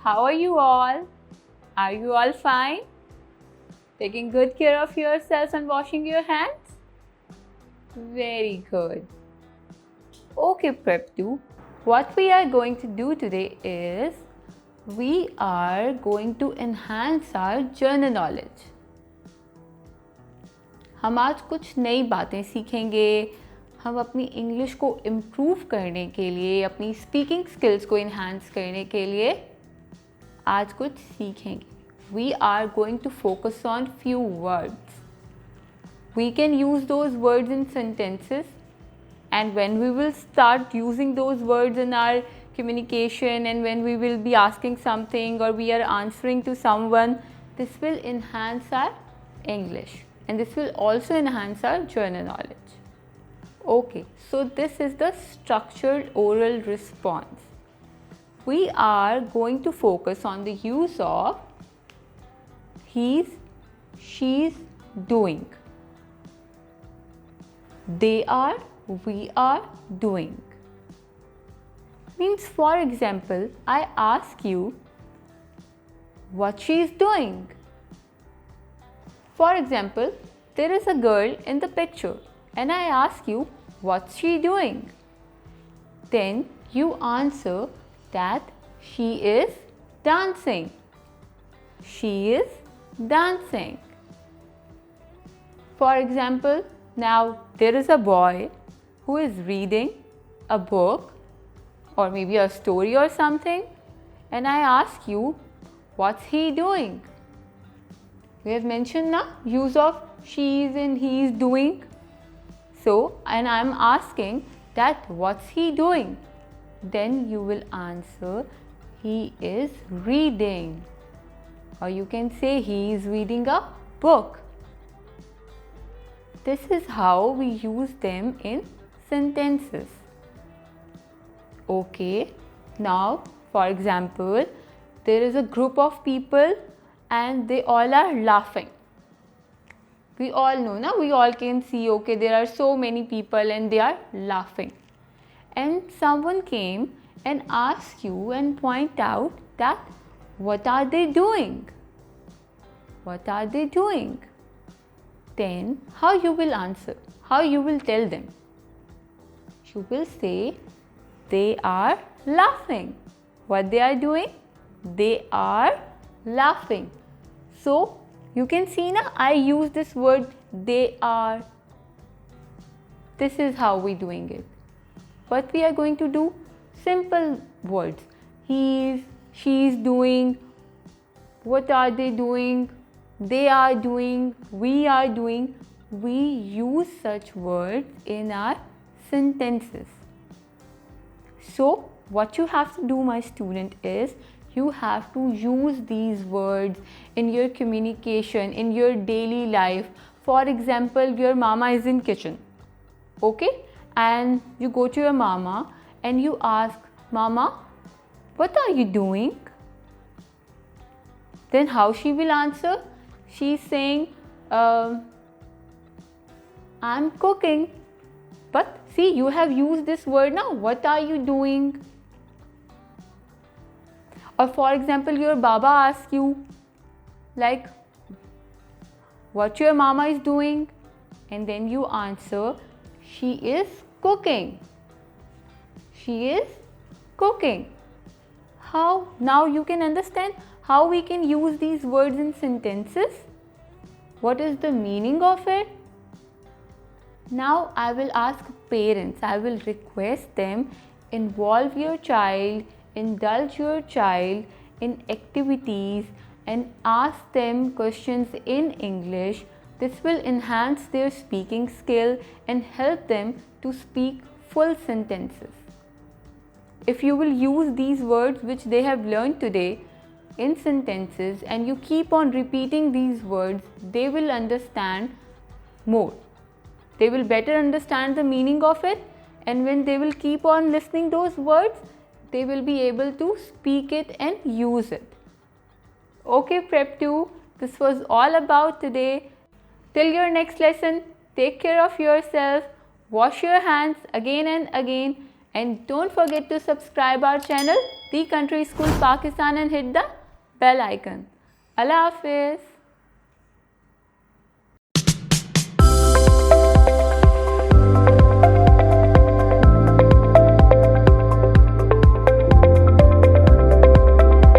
How are you all? Are you all fine? Taking good care of yourselves and washing your hands? Very good. Okay, Prep 2. What we are going to do today is we are going to enhance our general knowledge. हम आज कुछ नई बातें सीखेंगे. हम अपनी English को improve करने के लिए, अपनी स्पीकिंग स्किल्स को इन्हांस करने के लिए आज कुछ सीखेंगे. We are going to focus on few words. We can use those words in sentences, and when we will start using those words in our communication and when we will be asking something or we are answering to someone, this will enhance our English and this will also enhance our general knowledge. Okay, so this is the structured oral response. We are going to focus on the use of he's, she's, doing. They are, we are, doing. Means, for example, I ask you what she is doing. For example, there is a girl in the picture and I ask you what's she doing. Then you answer that she is dancing. She is dancing. For example, now there is a boy who is reading a book or maybe a story or something, and I ask you what's he doing. We have mentioned now use of she's and he's doing. So, and I'm asking that what's he doing? Then you will answer he is reading, or you can say he is reading a book. This is how we use them in sentences. Okay, now for example, there is a group of people and they all are laughing. We all know, na? We all can see, okay, there are so many people and they are laughing. And someone came and asked you and point out that what are they doing? What are they doing? Then how you will answer? How you will tell them? You will say they are laughing. What they are doing? They are laughing. So you can see now I use this word they are. This is how we doing it. What we are going to do? Simple words. He's, she's doing. What are they doing? They are doing. We are doing. We use such words in our sentences. So what you have to do, my student, is you have to use these words in your communication, in your daily life. For example, your mama is in kitchen. Okay? And you go to your mama and you ask, Mama, what are you doing? Then how she will answer? She's saying, I'm cooking. But see, you have used this word now. What are you doing? Or for example, your Baba asks you, like, what your mama is doing? And then you answer, she is cooking. She is cooking. How? Now you can understand how we can use these words in sentences. What is the meaning of it? Now I will ask parents, I will request them, involve your child, indulge your child in activities and ask them questions in English. This will enhance their speaking skill and help them to speak full sentences. If you will use these words which they have learned today in sentences and you keep on repeating these words, they will understand more. They will better understand the meaning of it, and when they will keep on listening those words, they will be able to speak it and use it. Okay, Prep 2, this was all about today. Till your next lesson, take care of yourself, wash your hands again and again, And don't forget to subscribe our channel, The Country School Pakistan, and hit the bell icon. Allah Hafiz.